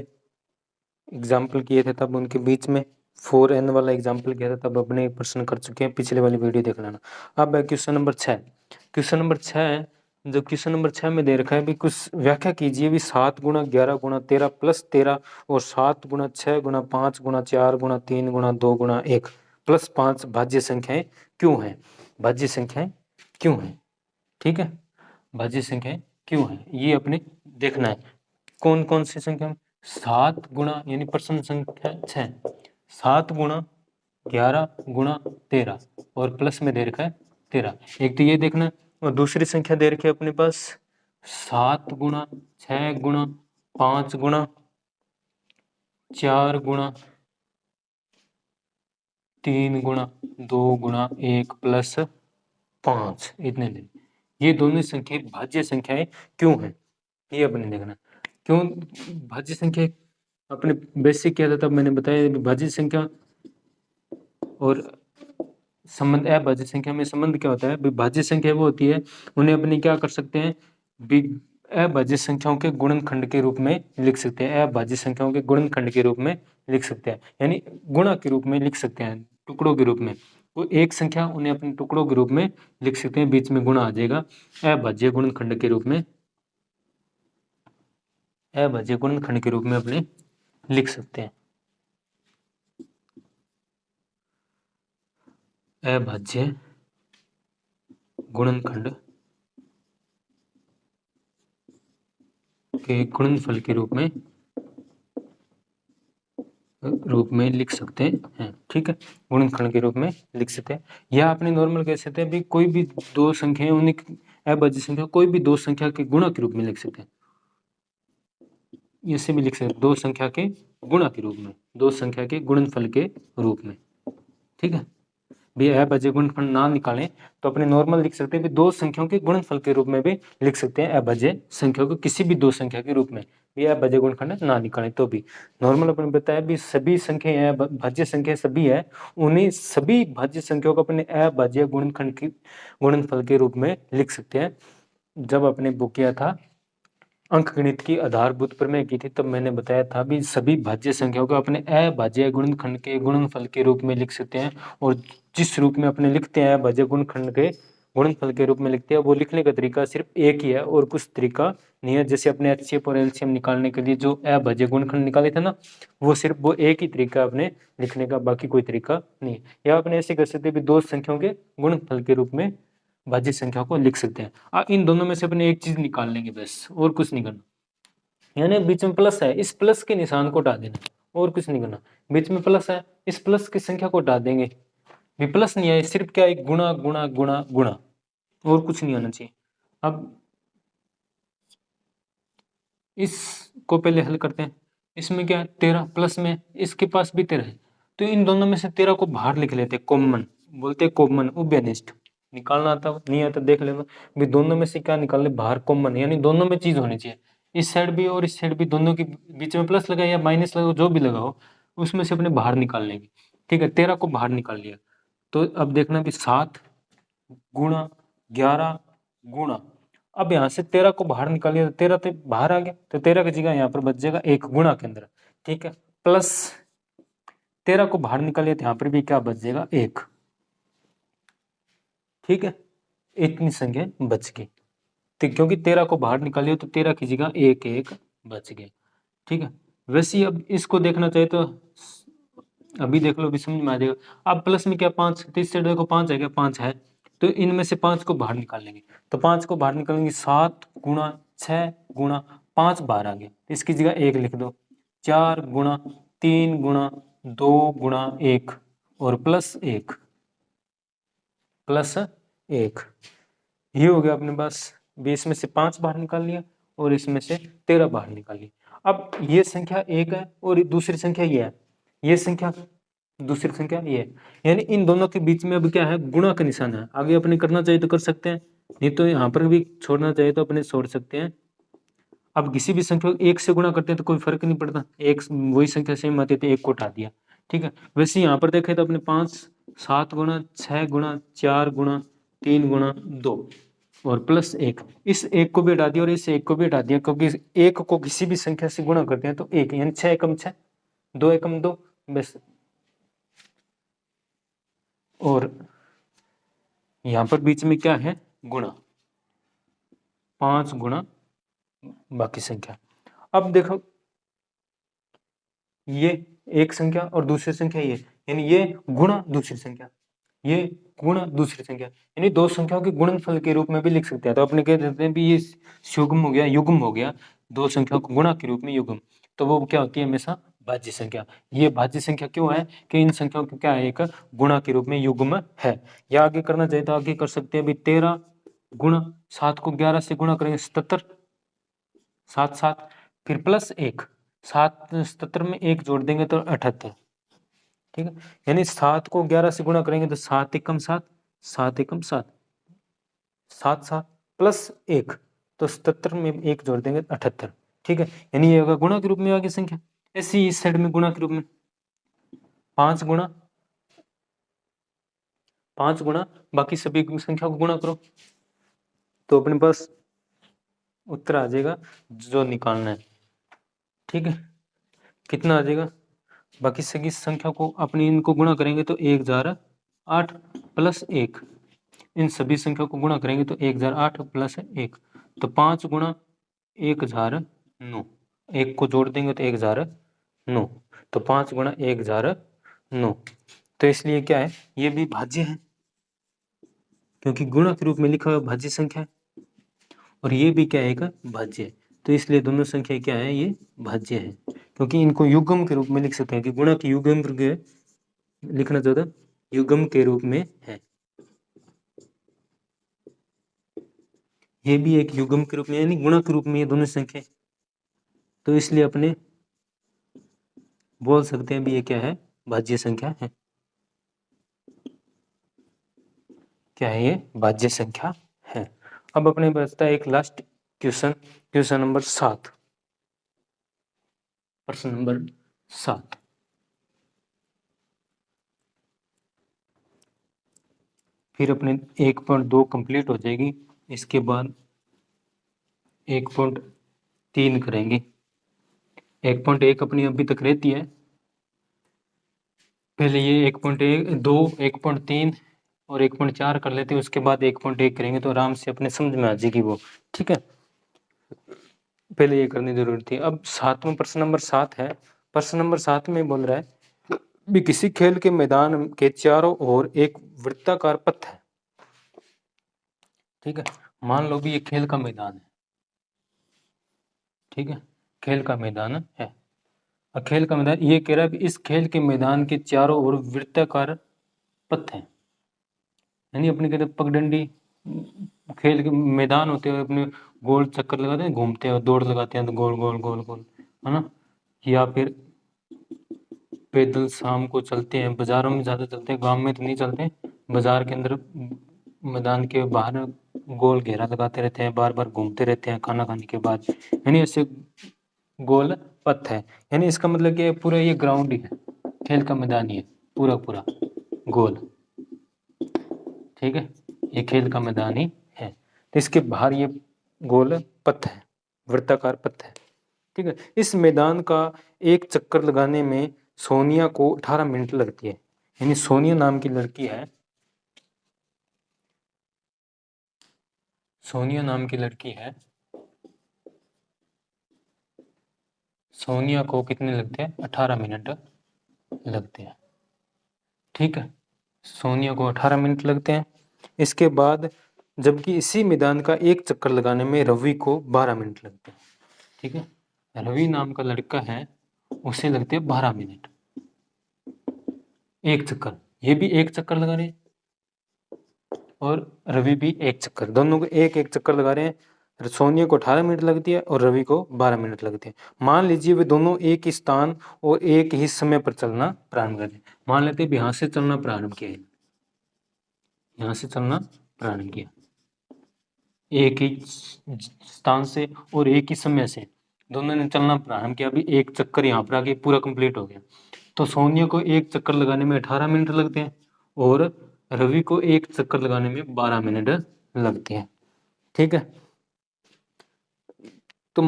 एग्जाम्पल किए थे तब उनके बीच में 4n वाला एग्जाम्पल किया था तब अपने प्रश्न कर चुके हैं, पिछले वाली वीडियो देख लेना। अब है क्वेश्चन नंबर 6, क्वेश्चन नंबर 6 जो क्वेश्चन नंबर 6 में दे रखा है भी कुछ व्याख्या कीजिए भी 7 गुणा 11 गुणा 13 प्लस 13 और 7 गुणा 6 गुणा 5 गुणा 4 गुणा 3 गुणा 2 गुणा 1 प्लस 5 भाज्य संख्याएं क्यों हैं, भाज्य संख्याएं क्यों हैं। ठीक है, भाज्य संख्याएं क्यों हैं ये अपने देखना है, कौन कौन सी संख्या, 7 गुणा यानी प्रश्न संख्या 6, 7 गुणा 11 गुणा 13 और प्लस में दे रखा है 13, एक तो ये देखना, और दूसरी संख्या दे रखी है अपने पास 7 गुणा 6 गुणा 5 गुणा 4 गुणा 3 गुणा 2 गुणा 1 प्लस 5 इतने दिन। ये दोनों संख्या भाज्य संख्याएं क्यों है ये अपने देखना। क्यों भाज्य संख्या अपने बेसिक किया था तब मैंने बताया भाज्य संख्या और संबंध अभाज्य संख्या में संबंध क्या होता है। विभाज्य संख्या वो होती है उन्हें अपने क्या कर सकते हैं अभाज्य संख्याओं के गुणनखंड के रूप में लिख सकते हैं। अभाज्य संख्याओं के गुणनखंड के रूप में लिख सकते हैं यानी गुणा के रूप में लिख सकते हैं टुकड़ों के रूप में। वो एक संख्या उन्हें अपने टुकड़ों के रूप में लिख सकते हैं बीच में गुणा आ जाएगा अभाज्य गुणनखंड के रूप में। अभाज्य गुणनखंड के रूप में अपने लिख सकते हैं। अभाज्य गुणनखंड के गुणनफल के रूप में लिख सकते हैं। ठीक है, गुणनखंड के रूप में लिख सकते हैं या आपने नॉर्मल कह सकते हैं भी कोई भी दो संख्या उन्हें अभाज्य संख्या कोई भी दो संख्या के गुणा के रूप में लिख सकते हैं। ऐसे भी लिख सकते हैं दो संख्या के गुणा के रूप में, दो संख्या के गुणनफल के रूप में। ठीक है, भी अभाज्य गुणनफल ना निकालें तो अपने नॉर्मल लिख सकते हैं भी दो संख्याओं के गुणनफल के रूप में भी लिख सकते हैं अभाज्य संख्याओं को किसी भी दो संख्या के रूप में भी अभाज्य गुणनखंड ना निकालें तो भी। नॉर्मल अपने बताया भी सभी संख्या भाज्य संख्या सभी है उन्हें सभी भाज्य संख्याओं को अपने अभाज्य गुणनखंड की गुणनफल के रूप में लिख सकते हैं। जब अपने वो किया था अंकगणित की आधारभूत प्रमेय की थी तब मैंने बताया था भी सभी भाज्य संख्याओं को अपने अभाज्य गुणनखंड के गुणनफल के रूप में लिख सकते हैं और जिस रूप में अपने लिखते हैं अभाज्य गुणनखंड के गुणनफल के रूप में लिखते हैं वो लिखने का तरीका सिर्फ एक ही है और कुछ तरीका नहीं है। जैसे अपने एचसीएफ और एलसीएम निकालने के लिए जो अभाज्य गुणनखंड निकाले थे ना वो सिर्फ वो एक ही तरीका अपने लिखने का, बाकी कोई तरीका नहीं। या अपने ऐसे कर सकते भी दो संख्याओं के गुणनफल के रूप में भाज्य संख्या को लिख सकते हैं। आप इन दोनों में से अपने एक चीज निकाल लेंगे बस और कुछ नहीं करना। यानी बीच में प्लस है इस प्लस के निशान को हटा देना और कुछ नहीं करना। बीच में प्लस है इस प्लस की संख्या को हटा देंगे भी प्लस नहीं है सिर्फ क्या है गुणा गुणा गुणा गुणा और कुछ नहीं होना चाहिए। अब इसको पहले हल करते हैं। इसमें क्या है 13 प्लस में इसके पास भी 13 है तो इन दोनों में से 13 को बाहर लिख लेते कॉमन, बोलते कॉमन उभयनिष्ठ। निकालना आता नहीं आता देख लेना भी दोनों में से क्या निकालने बाहर कॉमन यानी दोनों में चीज होनी चाहिए। इस साइड भी और इस साइड भी दोनों के बीच में प्लस लगाए या माइनस लगाओ जो भी लगाओ उसमें से अपने बाहर निकाल लेंगे। ठीक है, 13 को बाहर निकाल लिया तो अब देखना भी 7 गुणा 11 गुणा। अब यहाँ से 13 को बाहर निकालिए तो 13 तो बाहर आ गया तो 13 की जगह यहाँ पर बच जाएगा एक गुणा के अंदर। ठीक है, प्लस 13 को बाहर निकालिए तो यहाँ पर भी क्या बच जाएगा एक। ठीक है, इतनी संख्या बच गई तो क्योंकि 13 को बाहर निकालिए तो 13 की जगह एक एक बच गया। ठीक है, वैसे ही अब इसको देखना चाहिए तो अभी देख लो भी समझ में आ जाएगा। अब प्लस में क्या 5 तो इस साइड देखो 5 है क्या 5 है तो इनमें से 5 को बाहर निकाल लेंगे तो 5 को बाहर निकालेंगे 7 गुणा 6 गुणा 5 बाहर आ गया तो इसकी जगह एक लिख दो 4 गुणा 3 गुणा 2 गुणा 1 और प्लस 1 प्लस 1 ये हो गया अपने पास। 20 में से 5 बाहर निकाल लिया और इसमें से 13 बाहर निकाल लिया। अब ये संख्या एक है और दूसरी संख्या ये है, ये संख्या दूसरी संख्या ये है यानी इन दोनों के बीच में अब क्या है गुणा का निशान है। आगे अपने करना चाहिए तो कर सकते हैं नहीं तो यहाँ पर भी छोड़ना चाहिए तो अपने छोड़ सकते हैं। अब किसी भी संख्या को एक से गुणा करते हैं तो कोई फर्क नहीं पड़ता, एक वही संख्या सेम आती है तो एक को हटा दिया। ठीक है, वैसे यहाँ पर देखें तो अपने 5 7 गुणा 6 गुणा 4 गुणा 3 गुणा 2 और प्लस 1 इस एक को भी हटा दिया और इस एक को भी हटा दिया क्योंकि एक को किसी भी संख्या से गुणा करते हैं तो एक यानी 6 एकम 6 2 एकम 2 बस। और यहां पर बीच में क्या है गुणा 5 गुणा बाकी संख्या। अब देखो ये एक संख्या और दूसरी संख्या ये यानी ये गुणा दूसरी संख्या, ये गुणा दूसरी संख्या यानी दो संख्याओं के गुणनफल के रूप में भी लिख सकते हैं। तो अपने कह देते हैं भी ये युग्म हो गया, युग्म हो गया दो संख्याओं को गुणा के रूप में युग्म। तो वो क्या होती है हमेशा भाज्य संख्या। ये भाज्य संख्या क्यों है कि इन संख्याओं को क्या है एक गुणा के रूप में युग्म है। या आगे करना चाहिए तो आगे कर सकते हैं भी 13 गुणा 7 को 11 से गुणा करेंगे 77 7 7 फिर प्लस 1 77 में 1 जोड़ देंगे तो 78, ठीक है। यानी 7 को 11 से गुणा करेंगे तो 7 एकम 7, 7 एकम 7, 7 7 प्लस 1, तो 77 में 1 जोड़ देंगे 78, ठीक है। यानी ये होगा गुणा के रूप में आ गई संख्या। ऐसे ही इस साइड में गुणा के रूप में 5 गुणा बाकी सभी संख्या को गुणा करो, तो अपने पास उत्तर आ जाएगा जो निकालना है, ठीक है। कितना आ जाएगा, बाकी सभी संख्या को अपनी इनको गुणा करेंगे तो 1008 प्लस 1, इन सभी संख्या को गुणा करेंगे तो 1008 प्लस 1, तो 5 गुणा 1009, 1 को जोड़ देंगे तो 1009, तो 5 गुणा 1009, तो इसलिए क्या है, ये भी भाज्य है क्योंकि गुणा के रूप में लिखा हुआ भाज्य संख्या है, और ये भी क्या है, एक भाज्य है, तो इसलिए दोनों संख्या क्या है, ये भाज्य है, क्योंकि इनको युग्म के रूप में लिख सकते हैं कि गुणा की युग्म करके लिखना चाहता युग्म के रूप में है, ये भी एक युग्म के रूप में यानी गुणा के रूप में ये दोनों संख्या, तो इसलिए अपने बोल सकते हैं भी ये क्या है, भाज्य संख्या है। क्या है, ये भाज्य संख्या है। अब अपने बचता है एक लास्ट क्वेश्चन, क्वेश्चन नंबर 7, प्रश्न नंबर 7। फिर अपने 1.2 कंप्लीट हो जाएगी, इसके बाद 1.3 करेंगे। 1.1 अपनी अभी तक रहती है, पहले ये 1.2 1.3 और 1.4 कर लेते हैं, उसके बाद 1.1 करेंगे तो आराम से अपने समझ में आ जाएगी वो, ठीक है। पहले ये करने की जरूरत थी। अब 7वां प्रश्न नंबर 7 है। प्रश्न नंबर 7 में बोल रहा है भी किसी खेल के मैदान के चारों ओर एक वृत्ताकार पथ है, ठीक है। मान लो भी ये खेल का मैदान है, ठीक है, खेल का मैदान है। और खेल का मैदान ये कह रहा है इस खेल के मैदान के चारों ओर वृत्ताकार पथ है, यानी अपने कहते पगडंडी खेल के मैदान होते हैं, अपने गोल चक्कर लगाते हैं, घूमते हैं, दौड़ लगाते हैं तो गोल गोल गोल गोल, है ना। या फिर पैदल शाम को चलते हैं, बाजारों में ज़्यादा चलते हैं, गांव में तो नहीं चलते, बाजार के अंदर मैदान के बाहर गोल घेरा लगाते रहते हैं, बार बार घूमते रहते हैं खाना खाने के बाद, यानी ऐसे गोल पथ है। यानी इसका मतलब कि पूरा ये ग्राउंड ही है, खेल का मैदान ही है पूरा पूरा गोल, ठीक है, ये खेल का मैदान ही है। तो इसके बाहर ये गोल पथ है, वृत्ताकार पथ है, ठीक है। इस मैदान का एक चक्कर लगाने में सोनिया को 18 मिनट लगती है, यानी सोनिया नाम की लड़की है, सोनिया नाम की लड़की है, सोनिया को कितने लगते हैं, 18 मिनट लगते हैं, ठीक है। सोनिया को 18 मिनट लगते हैं। इसके बाद जबकि इसी मैदान का एक चक्कर लगाने में रवि को 12 मिनट लगते हैं, ठीक है। रवि नाम का लड़का है, उसे लगते हैं 12 मिनट एक चक्कर, ये भी एक चक्कर लगा रहे हैं और रवि भी एक चक्कर, दोनों को एक एक चक्कर लगा रहे हैं। सोनिया को 18 मिनट लगती है और रवि को 12 मिनट लगती है। मान लीजिए वे दोनों एक ही स्थान और एक ही समय पर चलना प्रारंभ करते हैं। मान लेते हैं यहाँ से चलना प्रारंभ किया, यहाँ से चलना प्रारंभ किया एक ही स्थान से और एक ही समय से, दोनों ने चलना प्रारंभ किया। अभी एक चक्कर यहाँ पर आके पूरा कंप्लीट हो गया, तो सोनिया को एक चक्कर लगाने में 18 मिनट लगते हैं और रवि को एक चक्कर लगाने में 12 मिनट लगते हैं, ठीक है। तो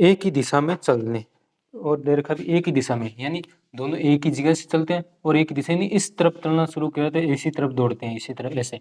एक ही दिशा में चलने और देखा भी एक ही दिशा में, यानी दोनों एक ही जगह से चलते हैं और एक दिशा, यानी इस तरफ चलना शुरू किया तो इसी तरफ दौड़ते हैं, इसी तरफ ऐसे,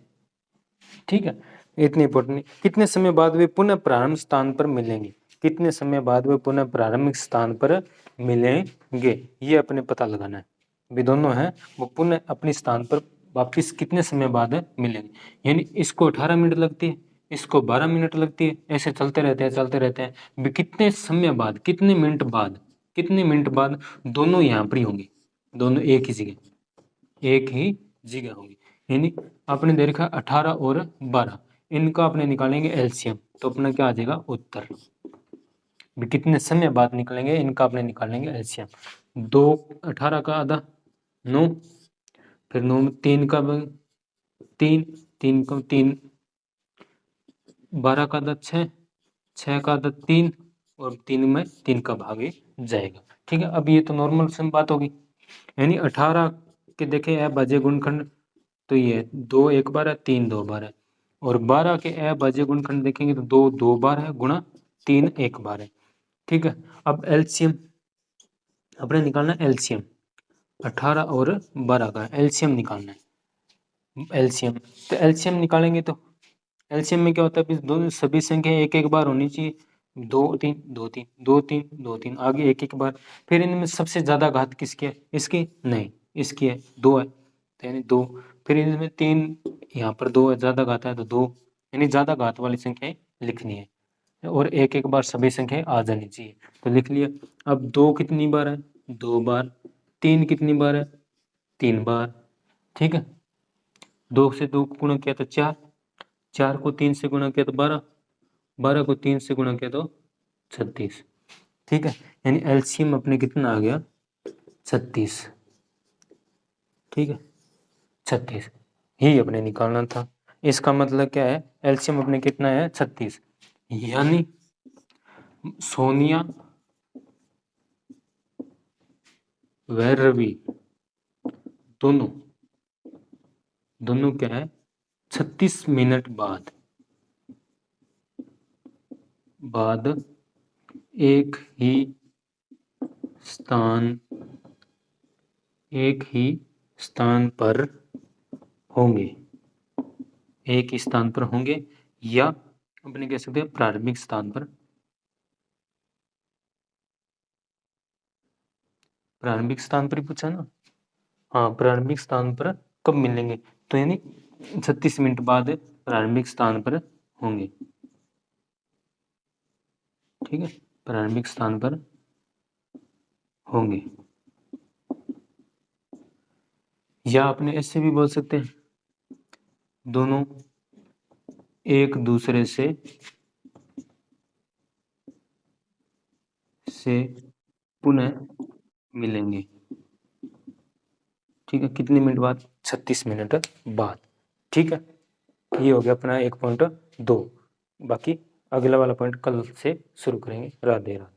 ठीक है। इतनी इंपॉर्टेंट, कितने समय बाद वे पुनः प्रारंभ स्थान पर मिलेंगे, कितने समय बाद वे पुनः प्रारंभिक स्थान पर मिलेंगे, ये अपने पता लगाना है। वे दोनों हैं वो पुनः अपने स्थान पर वापिस कितने समय बाद मिलेंगे, यानी इसको 18 मिनट लगती है, इसको 12 मिनट लगती है, ऐसे चलते रहते हैं चलते रहते हैं। वे कितने समय बाद, कितने मिनट बाद, कितने मिनट बाद दोनों यहाँ पर ही होंगे, दोनों एक ही जगह होंगी। यानी आपने देखा 18 और 12, इनका अपने निकालेंगे एलसीएम, तो अपना क्या आ जाएगा उत्तर, भी कितने समय बाद निकलेंगे, इनका अपने निकालेंगे एलसीएम। 2 18 का आधा 9, फिर 9 में 3 का 3, 3 का 3 12 का आधा 6, 6 का आधा 3, और 3 में 3 का भाग ही जाएगा। ठीक है, अब ये तो नॉर्मल सम बात होगी, यानी 18 के देखे अभाज्य गुणनखंड तो ये 2 एक बार है, 3 2 बार है, और 12 के अभाज्य गुणनखंड देखेंगे तो 2 2 बार है गुणा 3 एक बार है। ठीक है, अब एलसीएम अपने निकालना है, एलसीएम 18 और 12 का एलसीएम निकालना है। एलसीएम तो एलसीएम निकालेंगे तो एलसीएम में क्या होता है, दोनों सभी संख्या एक एक बार होनी चाहिए, 2 3 2 3 2 3 2 3 आगे एक एक बार। फिर इनमें सबसे ज्यादा घात किसकी है, इसकी नहीं, इसकी है 2 है, तो यानी 2। फिर इनमें 3, यहाँ पर 2 है, ज्यादा घात है तो 2, यानी ज्यादा घात वाली संख्याएं लिखनी है, और एक एक बार सभी संख्याएं आ जानी चाहिए, तो लिख लिया। अब 2 कितनी बार है, 2 बार, 3 कितनी बार है, 3 बार। ठीक है, 2 से 2 को गुणा किया तो 4, 4 को 3 से गुणा किया तो 12, 12 को 3 से गुणा किया तो 36। ठीक है, यानी एलसीएम अपने कितना आ गया, 36। ठीक है, 36 ही अपने निकालना था। इसका मतलब क्या है, एलसीएम अपने कितना है, 36, यानी सोनिया व रवि दोनों दोनों क्या है, 36 मिनट बाद एक ही स्थान पर होंगे, एक ही स्थान पर होंगे, या अपने कह सकते हैं प्रारंभिक स्थान पर, प्रारंभिक स्थान पर ही पूछा ना, हाँ प्रारंभिक स्थान पर कब मिलेंगे, तो यानी 36 मिनट बाद प्रारंभिक स्थान पर होंगे। ठीक है, प्रारंभिक स्थान पर होंगे, या अपने ऐसे भी बोल सकते हैं, दोनों एक दूसरे से पुनः मिलेंगे। ठीक है, कितने मिनट बाद, 36 मिनट बाद। ठीक है, ये हो गया अपना 1.2। बाकी अगला वाला पॉइंट कल से शुरू करेंगे। राधे राधे।